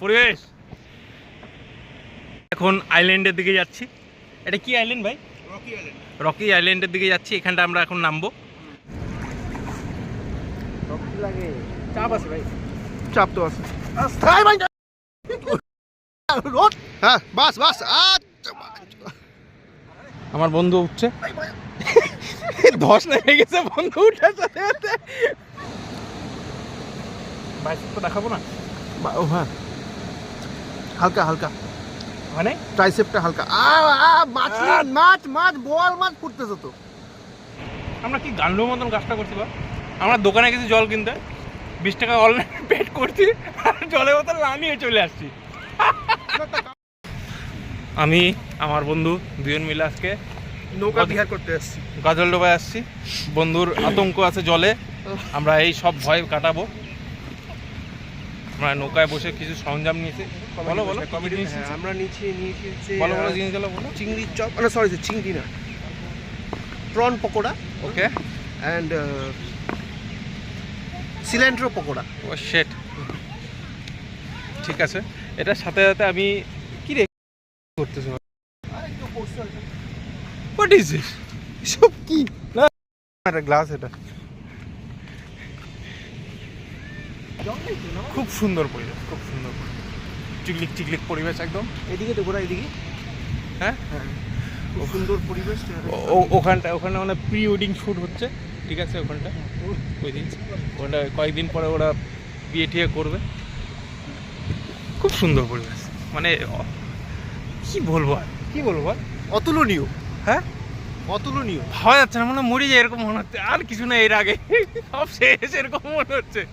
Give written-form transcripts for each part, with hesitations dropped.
পরিবেশ। এখন আইল্যান্ডের দিকে যাচ্ছি। এটা কি আইল্যান্ড ভাই? Rocky island. রকি আইল্যান্ডের দিকে যাচ্ছি। এখানটা আমরা এখন নামবো। চাপ আছে ভাই, চাপ তো আছে। হ্যাঁ বাস বাস। আমার বন্ধু উঠছে, ধস লেগে গেছে বন্ধু উঠার সাথে সাথে। বাইসেপ তো দেখাবো না। ও হ্যাঁ, হালকা হালকা মানে ট্রাইসেপটা হালকা। মাছ মাছ মাছ বল মাছ ফুটতেছে তো। আমরা কি গান্ডুর মতন কাজটা করছি বা? আমরা দোকানে গেছি জল কিনতে, 20 টাকা অনলাইন পেড করছি, আর জলের বোতল না নিয়ে চলে আসছি। আমি আমার বন্ধু দুজন মিলে আজকে নৌকা বিহার করতে আসছি, গাজলডোবায় আসছি। বন্ধুর আতঙ্ক আছে জলে, আমরা এই সব ভয় কাটাবো। আমরা নৌকায় বসে কিছু সরঞ্জাম নিয়েছি। বলো বলো কমেডি। আমরা নিয়েছি বলো বলো জিনিসগুলো বলো। চিংড়ির চপ, না সরি চিংড়ি না, prawn pakora, okay, and cilantro pakora. ও শেট, ঠিক আছে। এটার সাথে সাথে আমি কি রে করতেছি? What is this? সব কি না এটা গ্লাস, এটা খুব সুন্দর পরিবেশ, খুব সুন্দর চিকলিক চিকলিক পরিবেশ একদম। এদিকে তো ঘোরা, এদিকে হ্যাঁ খুব সুন্দর পরিবেশ। ওখানে মানে প্রি ওয়েডিং শ্যুট হচ্ছে, ঠিক আছে। ওখানটা ওখানটা কয়েকদিন পরে ওরা বিয়ে টিয়ে করবে। খুব সুন্দর পরিবেশ, মানে কি বলবো আর কি বলবো আর, অতুলনীয়। হ্যাঁ অতুলনীয়, ভাবা যাচ্ছে না, মানে মরে যায় এরকম মনে হচ্ছে। আর কিছু না, এর আগে সব শেষ এরকম মনে হচ্ছে।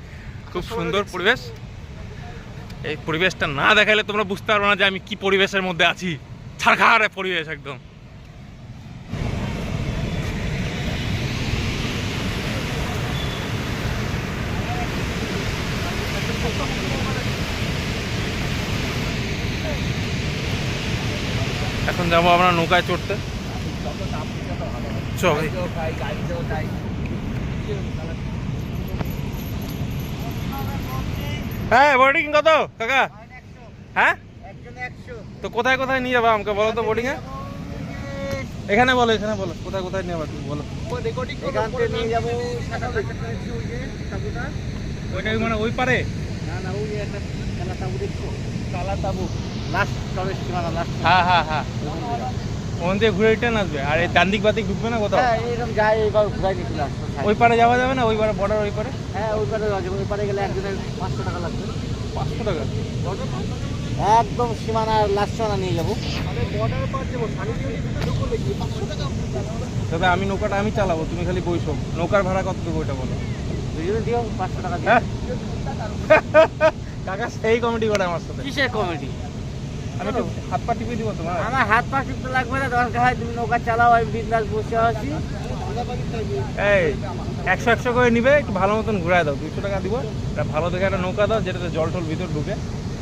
খুব সুন্দর পরিবেশ। এই পরিবেশটা না দেখালে তোমরা বুঝতে পারবে না যে আমি কি পরিবেশের মধ্যে আছি। ছাড়খাড় পরিবেশ একদম। এখন যাবো আমরা নৌকায় চড়তে। চল হ্যাঁ, বোর্ডিং কত কাকা? হ্যাঁ, তো কোথায় কোথায় নিয়ে যাবো আমাকে বলো তো বোর্ডিং এ? এখানে বলো, এখানে বলো কোথায় কোথায় নিয়ে যাবো তুমি বলো। ওইটা মানে ওই পারে? হ্যাঁ হ্যাঁ হ্যাঁ, ওখান থেকে ঘুরে রিটার্ন আসবে। আর এই ডান্দিক বাতিক ঢুকবে না কোথাও? ওই পারে যাওয়া যাবে না? ওই পারে বর্ডার ওই পারে? হ্যাঁ ওই পারে যাবে। ওই পারে গেলে একজনের 500 টাকা লাগবে। 500 টাকা একদম সীমানার লাস্ট সীমানা নিয়ে যাবো। দাদা আমি নৌকাটা আমি চালাবো, তুমি খালি বইসো। নৌকার ভাড়া কত দেবো ওইটা বলো। দুজনে দিও 500 টাকা দিয়ে। হ্যাঁ কাকা সেই কমেডি করে আমার সাথে। কিসের কমেডি? আমি তো হাত পা টিপে দিব তোমার। আমার হাত পা টিপতে লাগবে না, দরকার হয় তুমি নৌকা চালাও, আমি বিন্দাস বসে আছি। এই 100 করে নিবে, একটু ভালো মতন ঘুরায় দাও। 200 টাকা দিব। এটা ভালো দেখে একটা নৌকা দাও যেটাতে জল টল ভিতর ঢুকে।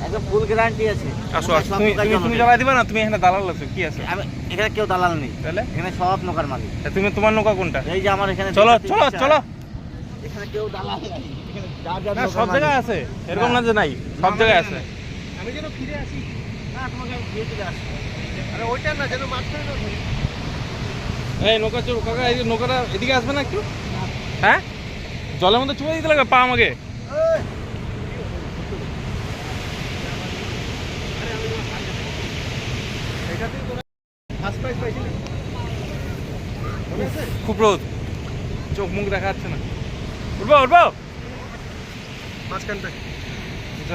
একদম ফুল গ্যারান্টি আছে। আসো আসো, তুমি জ্বালাই দিবা না? তুমি এখানে দালাল আছো কি আছে? আমি এখানে কেউ দালাল নেই, তাহলে এখানে সব নৌকার মালিক। তুমি তোমার নৌকা কোনটা? এই যে আমার এখানে। চলো চলো চলো, এখানে কেউ দালাল নেই, না সব জায়গায় আছে, এরকম না যে নাই, সব জায়গায় আছে। আমি যেন ফিরে আসি। না তোমাকে আমি দিয়ে চলে আসবো। আরে ওইটা না, যেন মাঝখানে না ধরি। এই নৌকা চলো কাকা, এই নৌকাটা এদিকে আসবে না একটু? হ্যাঁ, জলের মধ্যে চুপে দিতে লাগবে পা আমাকে। খুব রোদ, চোখ মুখ দেখা যাচ্ছে না। উঠবো উঠবো মাঝখানটা খুব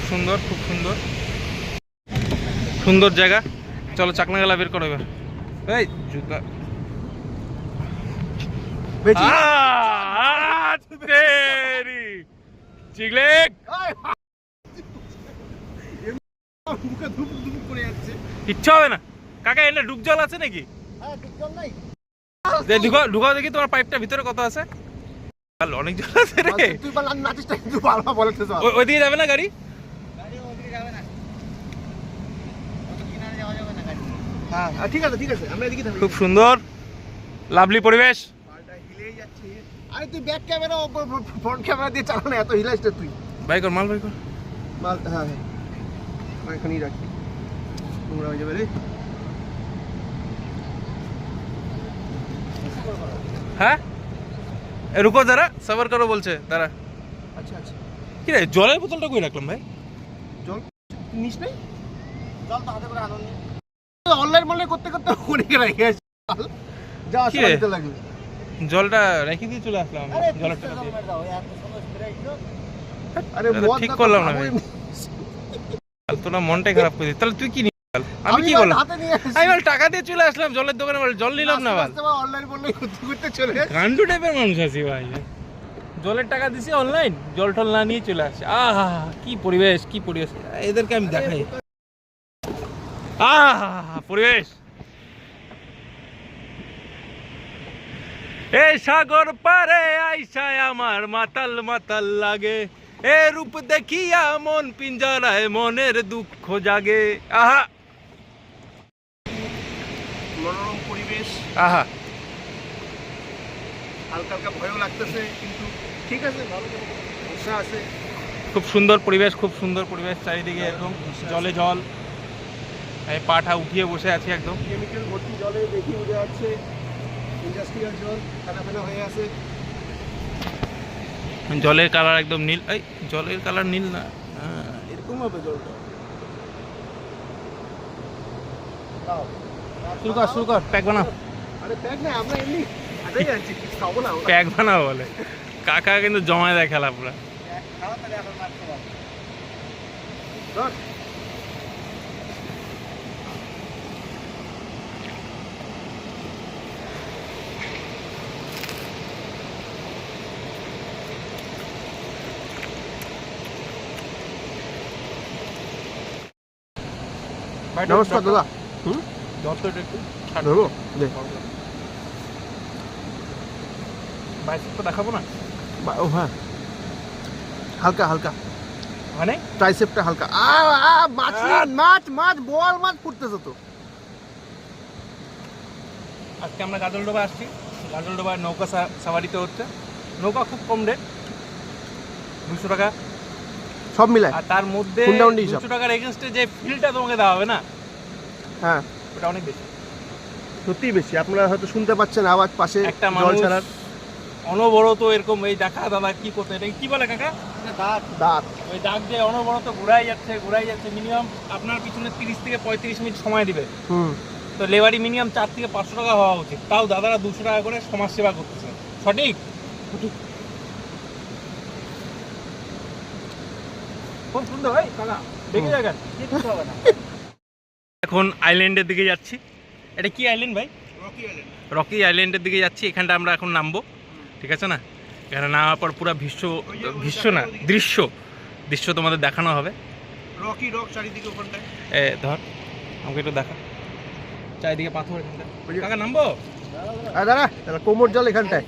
সুন্দর, খুব সুন্দর সুন্দর জায়গা। চলো চাকনা গেলা বের করো এবার। এই জুতা চিকলেক কিচ্ছু হবে না কাকা। এনে ডুব জল আছে নাকি? ঢুকাও দেখি তোমার পাইপটা ভিতরে কত আছে। অনেক জল আছে রে। ওইদিকে যাবে না গাড়ি? ঠিক আছে ঠিক আছে, আমরা এদিকে থাকি। খুব সুন্দর লাভলি পরিবেশ। আরে তুই ব্যাক ক্যামেরা ফ্রন্ট ক্যামেরা দিয়ে চালা না, এত হিলাইস তুই। বাই কর মাল বাই কর। মাল হ্যাঁ হ্যাঁ আমি এখানেই রাখি, নোংরা হয়ে যাবে রে। হ্যাঁ রুকো যারা সবার করো বলছে তারা। আচ্ছা আচ্ছা কি রে জলের বোতলটা কই রাখলাম ভাই? জল নিস নাই? জল তো হাতে করে আনন্দ অনলাইন মনে করতে করতে অনেক রেখে আসি, যা কি রে? আসতে লাগবে। জলটা রেখে দিয়ে চলে আসলাম আমি, জলের টাকা দিয়ে। আরে এটা তো মদ ঠিক না তো করলাম না খাবোই ভাই। না। তোরা মনটাই খারাপ করে দিস। তাহলে তুই কি নিয়ে গেল? আমি কি মাল বললাম? হাতে নিয়ে আসি। আমি বল টাকা দিয়ে চলে আসলাম জলের দোকানে, বল জল নিলাম না বল। অনলাইন বললে করতে করতে চলে আসি। গান্ডু টাইপের মানুষ আছি ভাই। জলের টাকা দিছি অনলাইন, জল টল না নিয়ে চলে আসে। আহা কি পরিবেশ, কি পরিবেশ, এদেরকে আমি দেখাই। আহা পরিবেশ। এ সাগর পারে আইসায় আমার মাতাল মাতাল লাগে, এ রূপ দেখিয়া মন পিঞ্জরায় মনের দুঃখ জাগে। আহা মনোরম পরিবেশ, আহা হালকা হালকা ভয়ও লাগতেছে, কিন্তু ঠিক আছে, ভালো বর্ষা আছে। খুব সুন্দর পরিবেশ, খুব সুন্দর পরিবেশ চারিদিকে একদম জলে জল। এই পাটা উঠিয়ে বসে আছি একদম। কেমিক্যাল ভর্তি জলে দেখি উঠে যাচ্ছে, ইন্ডাস্ট্রিয়াল জল ফেনা ফেনা হয়ে আছে। জলের কালার একদম নীল। এই জলের কালার নীল না, এরকম হবে জলটা। শুরু কর প্যাক বানাও। আরে ব্যাগ না, আমরা এমনি আরেই আছি, কিছু খাবো না আমরা। প্যাক বানাও বলে কাকা, কিন্তু জমায় দেয় খেলা পুরা। খাওয়া তাহলে এখন মাছ খাওয়া ধর। নমস্কার দাদা। যতটা একটু ছাড় ধরবো দে। বাইসেপটা দেখাবো না ও হ্যাঁ, হালকা হালকা মানে ট্রাইসেপটা হালকা। মাছ মাছ মাছ বল মাছ ফুটতেছে তো। আজকে আমরা গাজলডোবা আসছি। গাজলডোবা নৌকা সাওয়ারিতে হচ্ছে। নৌকা খুব কম রেট, 200 টাকা সব মিলায়। আর তার মধ্যে হুন্ডা হুন্ডি হিসাব। 200 টাকার এগেনস্টে যে ফিলটা তোমাকে দেওয়া হবে না, হ্যাঁ ওটা অনেক বেশি। সত্যিই বেশি। আপনারা হয়তো শুনতে পাচ্ছেন আওয়াজ পাশে একটা জল মানুষ ছাড়ার অনবরত এরকম এই দেখা দাদা কি করতে, এটা কি বলে কাকা, দাঁত দাঁত। ওই দাগ দিয়ে অনবরত ঘুরাই যাচ্ছে। মিনিমাম আপনার পিছনে 30 থেকে 35 মিনিট সময় দিবে। তো লেবারি মিনিমাম 4 থেকে 500 টাকা হওয়া উচিত। তাও দাদারা 200 টাকা করে সমাজ সেবা করতেছে। সঠিক? খুব সুন্দর ভাই কাকা, দেখে যাবেন। কিছু হবে না। এখন আইল্যান্ডের দিকে যাচ্ছি। এটা কি আইল্যান্ড ভাই? Rocky island. রকি আইল্যান্ডের দিকে যাচ্ছি। এখানটা আমরা এখন নামবো, ঠিক আছে না? এখানে নামার পর পুরো দৃশ্য তোমাদের দেখানো হবে। রকি রক চারিদিকে ওখানটায়। ধর আমাকে একটু দেখা, চারিদিকে পাথর এখানটা। কাকা নামবো? দাঁড়া দাঁড়া, কোমর জল এখানটায়।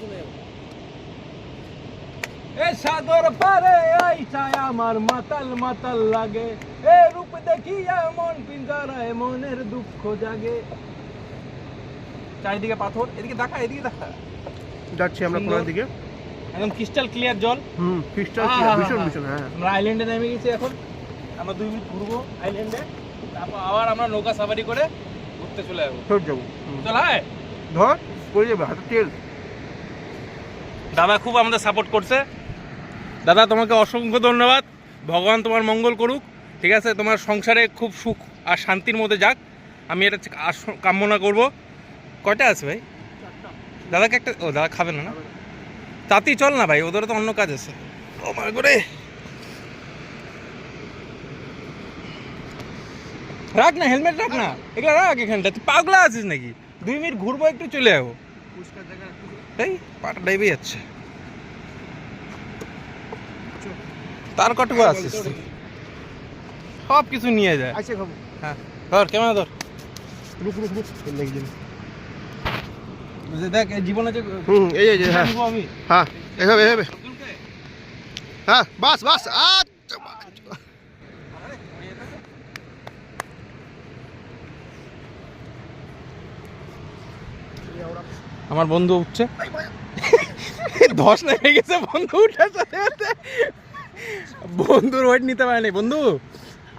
এ সাগর পারে আইসায় আমার মাতাল মাতাল লাগে, এ রূপ দেখিয়া মন পিঞ্জরায় মনের দুঃখ জাগে। চারিদিকে পাথর, এদিকে দেখা, এদিকে দেখা। যাচ্ছি আমরা সুন্দর। কোনার দিকে। একদম ক্রিস্টাল ক্লিয়ার জল। ক্রিস্টাল ভীষণ ভীষণ। হ্যাঁ আমরা আইল্যান্ডে নেমে গেছি। এখন আমরা 2 মিনিট ঘুরবো আইল্যান্ডে, তারপর আবার আমরা নৌকা সাফারি করে ঘুরতে চলে যাবো। সব যাবো। চল আয়। ধর পড়ে যাবে হাতে তেল। দাদা খুব আমাদের সাপোর্ট করছে। দাদা তোমাকে অসংখ্য ধন্যবাদ। ভগবান তোমার মঙ্গল করুক, ঠিক আছে? তোমার সংসারে খুব সুখ আর শান্তির মধ্যে যাক, আমি এটা কামনা করব। কয়টা আছে ভাই? দাদাকে একটা, ও দাদা খাবে না না? তাতি চল না ভাই, ওদের তো অন্য কাজ আছে। ও মার করে রাখ না, হেলমেট রাখ না, এগুলো রাখ এখানটা। তুই পাগলা আছিস নাকি? 2 মিনিট ঘুরবো, একটু চলে যাবো। এই পাটা ডাইবে যাচ্ছে। তার কটুকু আছিস, সব কিছু নিয়ে যায়। আইসে খাবো। হ্যাঁ ধর ক্যামেরা ধর। রুক রুক রুক লেগে যাবে। দেখ এই জীবনে যে এই এই হ্যাঁ নিবো আমি। হ্যাঁ এভাবে এভাবে। হ্যাঁ বাস বাস। আমার বন্ধু উঠছে। ধস নেমে গেছে বন্ধু উঠার সাথে সাথে। বন্ধুর ওয়েট নিতে পারে নাই। বন্ধু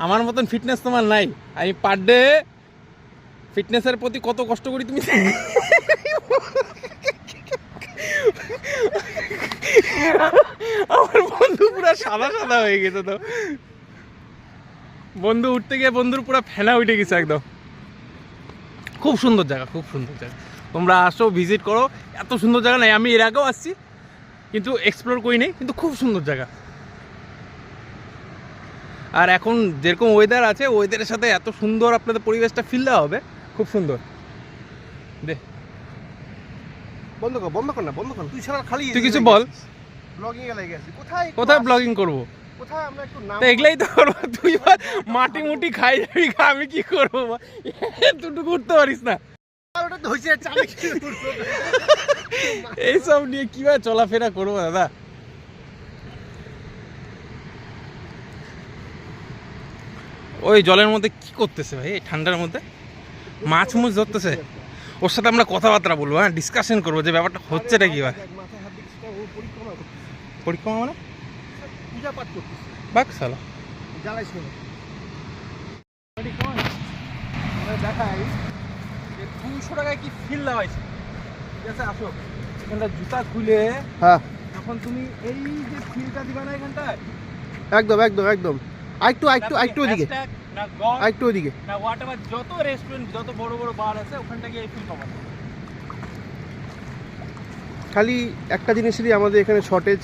আমার মতন ফিটনেস তোমার নাই। আমি পার ডে ফিটনেসের প্রতি কত কষ্ট করি তুমি আমার বন্ধু পুরো সাদা সাদা হয়ে গেছে। তো বন্ধু উঠতে গিয়ে বন্ধুর পুরো ফেনা উঠে গেছে একদম। খুব সুন্দর জায়গা, খুব সুন্দর জায়গা। তোমরা আসো, ভিজিট করো। এত সুন্দর জায়গা নাই, আমি এর আগেও আসছি কিন্তু এক্সপ্লোর করি নাই, কিন্তু খুব সুন্দর জায়গা। আর এখন যেরকম ওয়েদার আছে, ওয়েদারের সাথে এত সুন্দর আপনাদের পরিবেশটা ফিল দেওয়া হবে, খুব সুন্দর। দে বন্ধ কর না, বন্ধ কর। তুই সারা খালি তুই কিছু বল। ব্লগিং এ লেগে আছিস। কোথায় কোথায় ব্লগিং করবো? কোথায় আমরা একটু নাম তো এগুলাই তো করবো। তুই মাটি মুটি খাই যাবি, আমি কি করবো? তুটুকু উঠতে পারিস না। আর ওটা তো হইছে চালে কি এইসব নিয়ে কিভাবে চলাফেরা করবো দাদা? ওই জলের মধ্যে কি করতেছে ভাই? ঠান্ডার মধ্যে মাছ মুছ ধরতেছে। ওর সাথে আমরা কথাবার্তা বলবো, হ্যাঁ, ডিসকাশন করবো যে ব্যাপারটা হচ্ছেটা কি ভাই। মাথায় হাত দিচ্ছিস ও পরিক্রমা করছিস। পরিক্রমা মানে পূজা পাঠ করছিস। বাক সালা জ্বালাইস না। আমরা দেখাই যে 200 টাকায় কি ফিল দেওয়াইছে। ঠিক আছে, আসো এখানটা জুতা খুলে হ্যাঁ যখন তুমি এই যে ফিলটা দিবা না এখানটায়, একদম একদম একদম। আরেকটু ওদিকে, না গড আরেকটু ওদিকে। না হোয়াটএভার যত রেস্টুরেন্ট, যত বড় বড় বার আছে ওখানটা গিয়ে এই ফিল পাবা। খালি একটা জিনিসেরই আমাদের এখানে শর্টেজ,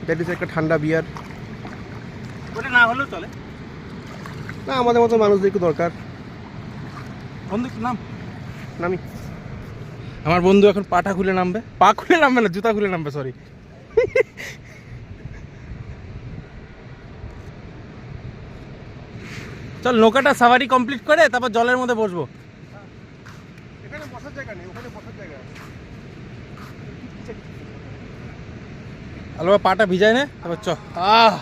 দ্যাট ইজ একটা ঠান্ডা বিয়ার। ওটা না হলেও চলে। না আমাদের মতো মানুষদের একটু দরকার। বন্ধু নাম নামি। আমার বন্ধু এখন পাটা খুলে নামবে। পা খুলে নামবে না, জুতা খুলে নামবে, সরি। চল নৌকাটা সাফারি কমপ্লিট করে তারপর জলের মধ্যে বসবো। এখানে বসার জায়গা নেই, ওখানে বসার জায়গা আছে। আলো পাটা ভিজায় না, তারপর চ। আহ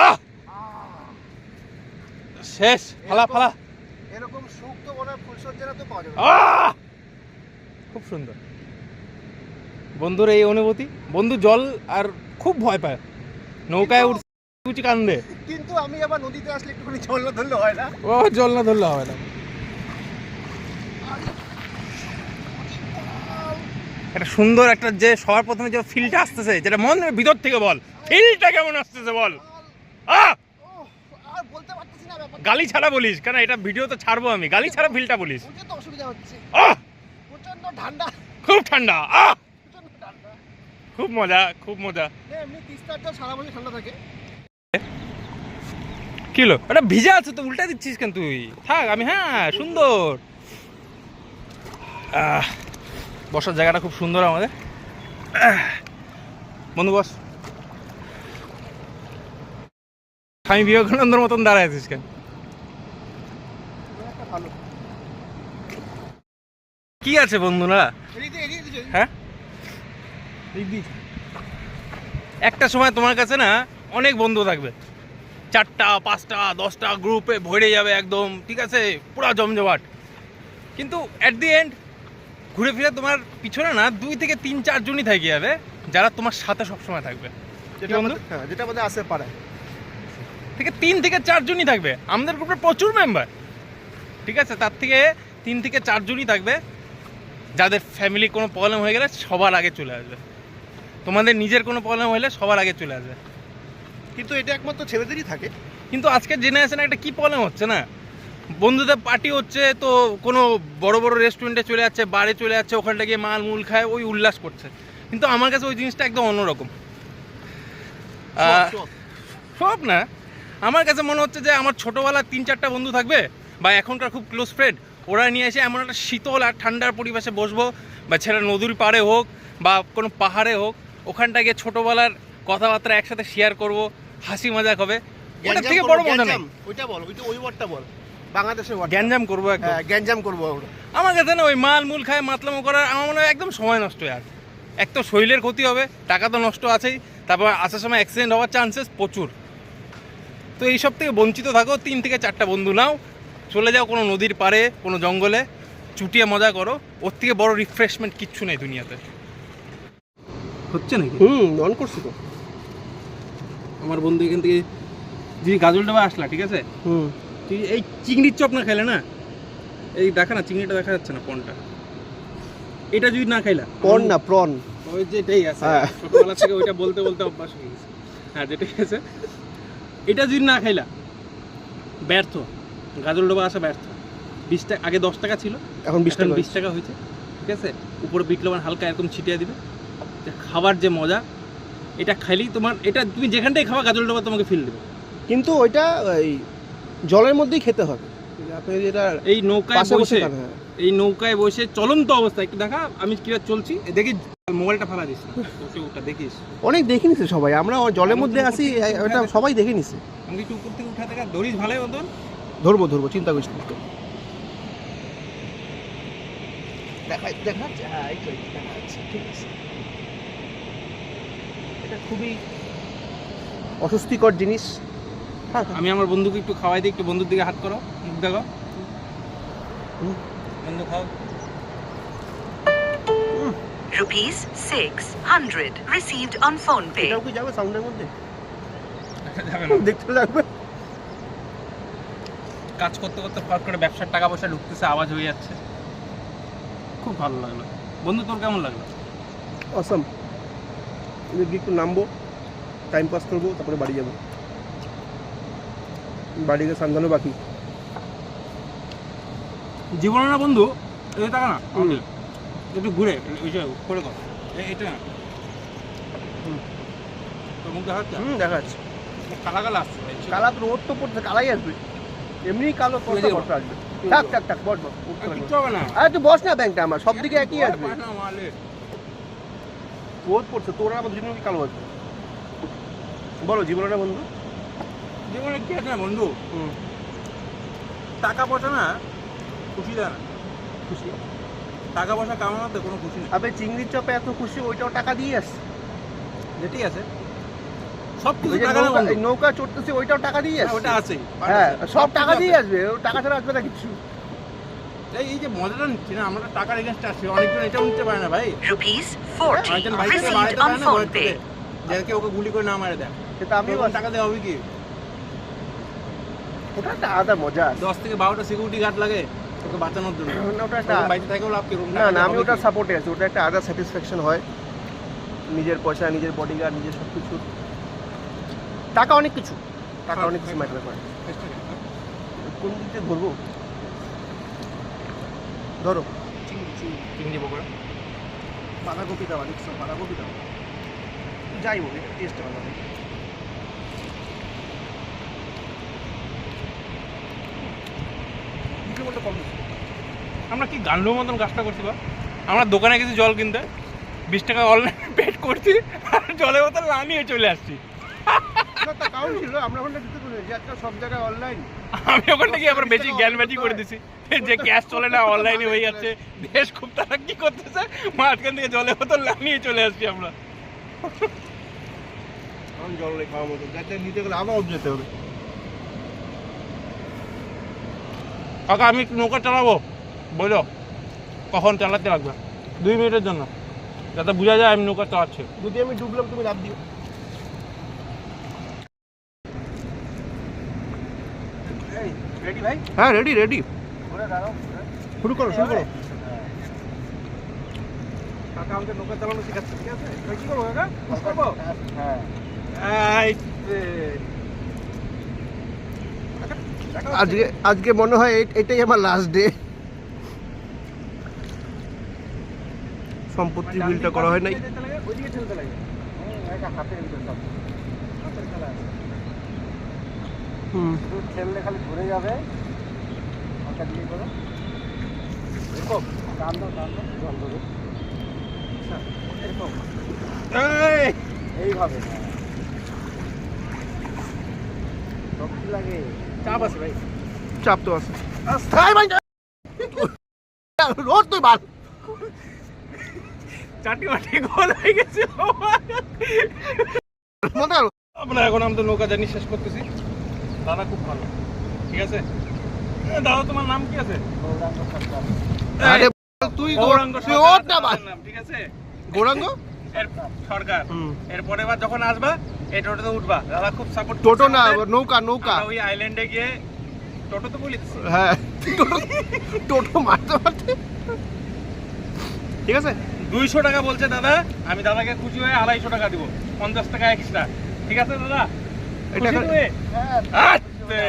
আহ শেষ, ফালা ফালা। এরকম সুখ তো মনে হয় ফুলসজ্জারা তো পাওয়া যাবে। আহ খুব সুন্দর বন্ধুর এই অনুভূতি। বন্ধু জল আর খুব ভয় পায়, নৌকায় উঠছি কান্দে। কিন্তু আমি আবার নদীতে আসলে একটুখানি জল না ধরলে হয় না। ও জল না ধরলে হবে না। একটা সুন্দর একটা যে সবার প্রথমে যে ফিলটা আসতেছে, যেটা মনের ভিতর থেকে বল, ফিলটা কেমন আসতেছে বল। আহ আর বলতে পারতেছি না ব্যাপারটা। গালি ছাড়া বলিস, কেন এটা ভিডিও তো ছাড়বো আমি, গালি ছাড়া ফিলটা বলিস। বুঝতে তো অসুবিধা হচ্ছে। আহ প্রচন্ড ঠান্ডা, খুব ঠান্ডা। আহ প্রচন্ড ঠান্ডা। খুব মজা, খুব মজা। এমনি তিস্তাটা সারা বছর ঠান্ডা থাকে। কিলো এটা ভিজা আছে তো উল্টা দিচ্ছিস কেন তুই? থাক, আমি, হ্যাঁ সুন্দর। বসার জায়গাটা খুব সুন্দর আমাদের। বন্ধু বস। স্বামী বিবেকানন্দর মতন দাঁড়ায় আছিস কেন? একটা ভালো। কি আছে বন্ধুরা? এদিকে দিছে। হ্যাঁ একটা সময় তোমার কাছে না অনেক বন্ধু থাকবে, 4টা 5টা 10টা গ্রুপে ভরে যাবে একদম, ঠিক আছে, পুরো জমজমাট। কিন্তু অ্যাট দি এন্ড ঘুরে ফিরে তোমার পিছনে না 2 থেকে 3-4 জনই থেকে যাবে যারা তোমার সাথে সবসময় থাকবে। যেটা বন্ধু? হ্যাঁ, যেটা আমাদের আসে পাড়ায়। থেকে 3 থেকে 4 জনই থাকবে। আমাদের গ্রুপে প্রচুর মেম্বার, ঠিক আছে, তার থেকে 3 থেকে 4 জনই থাকবে যাদের ফ্যামিলি কোনো প্রবলেম হয়ে গেলে সবার আগে চলে আসবে। তোমাদের নিজের কোনো প্রবলেম হলে সবার আগে চলে আসবে। কিন্তু এটা একমাত্র ছেলেদেরই থাকে। কিন্তু আজকের জেনারেশনে একটা কি প্রবলেম হচ্ছে না, বন্ধুদের পার্টি হচ্ছে তো কোনো বড় বড় রেস্টুরেন্টে চলে যাচ্ছে, বারে চলে যাচ্ছে, ওখানটা গিয়ে মাল মূল খায়, ওই উল্লাস করছে। কিন্তু আমার কাছে ওই জিনিসটা একদম অন্যরকম। সব না, আমার কাছে মনে হচ্ছে যে আমার ছোটোবেলার 3-4টা বন্ধু থাকবে, বা এখনকার খুব ক্লোজ ফ্রেন্ড, ওরা নিয়ে এসে এমন একটা শীতল আর ঠান্ডার পরিবেশে বসবো, বা ছেলে নদীর পাড়ে হোক বা কোনো পাহাড়ে হোক, ওখানটা গিয়ে ছোটোবেলার কথাবার্তা একসাথে শেয়ার করব, হাসি মজাক হবে। ওটার থেকে বড় মজা নেই। ওইটা বল, ওই ওয়ার্ডটা বল, বাংলাদেশের ওয়ার্ড। গ্যাঞ্জাম করবো একদম। হ্যাঁ, গ্যাঞ্জাম করবো আমরা। আমার কাছে না ওই মাল মূল খায় মাতলামো করার আমার মনে হয় একদম সময় নষ্ট। আর এক তো শরীরের ক্ষতি হবে, টাকা তো নষ্ট আছেই, তারপর আসার সময় অ্যাক্সিডেন্ট হওয়ার চান্সেস প্রচুর। তো এইসব থেকে বঞ্চিত থাকো, 3 থেকে 4টা বন্ধু নাও, চলে যাও কোনো নদীর পাড়ে, কোনো জঙ্গলে, চুটিয়ে মজা করো। ওর থেকে বড় রিফ্রেশমেন্ট কিচ্ছু নেই দুনিয়াতে। হচ্ছে নাকি? অন করছি তো। আমার বন্ধু এখান থেকে যিনি গাজলডোবা আসলা, ঠিক আছে, তুই এই চিংড়ির চপ না খাইলে না, এই দেখা না চিংড়িটা দেখা যাচ্ছে না, পনটা, এটা যদি না খাইলা, প্রন না প্রন, ওই যেটাই আছে, হ্যাঁ। ছোটবেলা থেকে ওইটা বলতে বলতে অভ্যাস হয়ে গেছে। হ্যাঁ, যেটাই আছে, এটা যদি না খাইলা ব্যর্থ, গাজলডোবা আসা ব্যর্থ। 20 টাকা, আগে 10 টাকা ছিল, এখন 20 টাকা 20 টাকা হয়েছে, ঠিক আছে। উপরে বিট লবণ হালকা এরকম ছিটিয়ে দিবে, যে খাবার যে মজা, এটা খাইলেই তোমার, এটা তুমি যেখানটাই খাওয়া গাজলডোবা তোমাকে ফিল দেবে। কিন্তু ওইটা এই জলের মধ্যেই খেতে হবে। আপনি যেটা এই নৌকায় পাশে বসে বসে, খান, হ্যাঁ। এই নৌকায় বসে চলন্ত অবস্থায়, একটু দেখা আমি কিভাবে চলছি, দেখি মোবাইলটা ফালা দিস না, ওটা দেখিস। অনেক দেখে নিছে সবাই, আমরা জলের মধ্যে আসি, এটা সবাই দেখে নিছে। আমি একটু উপর থেকে উঠা দেখা ধরিস ভালোই মতন। ধরবো চিন্তা করিস না। দেখাচ্ছে, হ্যাঁ এই তো দেখাচ্ছে, ঠিক আছে। এটা খুবই অস্বস্তিকর জিনিস। হ্যাঁ, আমি আমার বন্ধুকে একটু খাওয়াই দিই, একটু বন্ধুর দিকে হাত করো, মুখ দেখো, বন্ধু খাও। Rupees 600 received on phone pay. এটাও কি যাবে সাউন্ডের মধ্যে? যাবে না, দেখতে লাগবে। কাজ করতে করতে ফট করে ব্যবসার টাকা পয়সা ঢুকতেছে, আওয়াজ হয়ে যাচ্ছে, খুব ভালো লাগলো। বন্ধু তোর কেমন লাগলো? অসম। এদিকে একটু নামবো, টাইম পাস করবো, তারপরে বাড়ি যাবো। বাড়ি গিয়ে সান্ধানো বাকি। জীবনে না বন্ধু, এই টাকা না, হুম। একটু ঘুরে ওই যে করে কর, এটা না তোর মুখ দেখা যাচ্ছে, দেখা যাচ্ছে। কালা কালা আসছে ভাই। কালা তো রোদ তো পড়ছে, কালাই আসবে, এমনি কালো তুলে দেবো। কষ্ট আসবে। থাক বস উঠতে লাগবে। কিচ্ছু হবে না, আরে তুই বস না, ব্যাংকটা আমার সব দিকে একই আসবে। পায় না মালে। রোদ পড়ছে, তোরা আমার জন্য কি কালো আসবে? বলো জীবনটা বন্ধু। জীবনে কি আছে না বন্ধু, টাকা পয়সা না খুশি দেয় না, খুশি টাকা পয়সা কামানোতে কোনো খুশি নেই। আবে চিংড়ির চপে এত খুশি, ওইটাও টাকা দিয়ে আসছে। যেটাই আছে সব কিছু ওই যে টাকা না বন্ধু। নৌকা চড়তেছে, ওইটাও টাকা দিয়ে হ্যাঁ, আসছে। ওটা আছেই, হ্যাঁ, সব কিছু টাকা আছে। দিয়ে আসবে, ও টাকা ছাড়া আসবে না কিছু। এই যে মজাটা নিচ্ছি না, আমরা তো টাকার এগেনস্টে আসছি, অনেকজন এটাও নিতে পারে না ভাই। Rupees অনেকজন 40 বাইক থেকে received বাড়াইতে on পারে না, phone ঘরের pay. থেকে, যাকে ওকে গুলি করে না মারে দেয়, সেটা আমিও আমি টাকা দেওয়া হবে কি? ওটা একটা আলাদা মজা আছে। 10 থেকে 12টা সিকিউরিটি গার্ড লাগে তোকে বাঁচানোর জন্য, না, ওটা একটা ওরকম বাইরে থেকেও লাভ কি? না আমি ওটা সাপোর্টে আছি, ওটা একটা আলাদা স্যাটিসফ্যাকশন হয়। নিজের পয়সা, নিজের বডিগার্ড, নিজের সব কিছু। টাকা অনেক কিছু ম্যাটার করে। কোন দিক দিয়ে ধরবো? ধরো চিংড়ি পকোড়া, বাঁধাকপি দাও, দেখছো বাঁধাকপি দাও, যাই হোক এটা টেস্ট ভালো হবে। কম আমরা কি গান্ডুর মতন কাজটা করছি বা? আমরা দোকানে গেছি জল কিনতে, 20 টাকা অনলাইনে পেড করছি, আর জলের বোতল না নিয়ে চলে আসছি। কারণ ছিল আমরা ওখানে দিতে পারি যে একটা সব জায়গায় অনলাইন। আমি ওখানে গিয়ে আবার বেশি জ্ঞানবাজি করে দিছি, যে ক্যাশ চলে না, অনলাইনে হয়ে যাচ্ছে, দেশ খুব তারা কি করতেছে, মাঝখান থেকে জলের বোতল না নিয়ে চলে আসছি আমরা। এখন জল খাওয়ার মতো, যাতে নিতে গেলে আবার যেতে হবে। কাকা আমি একটু নৌকা চালাবো, বলো কখন চালাতে লাগবে? 2 মিনিটের জন্য, যাতে বোঝা যায় আমি নৌকা চালাচ্ছি। যদি আমি ডুবলাম তুমি লাভ দিও। রেডি ভাই? হ্যাঁ রেডি। শুরু করো। কাকা আমাকে নৌকা চালানো শেখাচ্ছে, ঠিক আছে? কি করবো কাকা? পুশ করবো? হ্যাঁ আজকে মনে হয় এটাই আমার লাস্ট ডে। সম্পত্তি বিলটা করা হয় নাই। ওইদিকে ঠেলতে লাগে, হাতে ঠেললে খালি ঘুরে যাবে, হাতটা দিয়ে করো এরকম, টান দাও জল ধরে, এরকম এইভাবে। শক্তি লাগে, চাপ আছে ভাই, চাপ তো আছে। রোজ তুই বাল চাটি মাটি গোল হয়ে গেছে। আমরা এখন আমাদের নৌকা জার্নি শেষ করতেছি। দাদা খুব ভালো, ঠিক আছে? দাদা তোমার নাম কি আছে? আরে তুই গৌরাঙ্গ তুই ওঠ না বাল। নাম, ঠিক আছে? গৌরাঙ্গ এর সরকার হুম। এরপরে এবার যখন আসবা এই টোটোতে উঠবা, দাদা খুব সাপোর্ট টোটো না, নৌকা নৌকা। ওই আইল্যান্ডে গিয়ে টোটো তো বলি হ্যাঁ টোটো মারতে মারতে, ঠিক আছে। 200 টাকা বলছে দাদা, আমি দাদাকে খুশি হয়ে 250 টাকা দিব, 50 টাকা এক্সট্রা, ঠিক আছে দাদা? এটা খুশি এখন- তুমি? আচ্ছা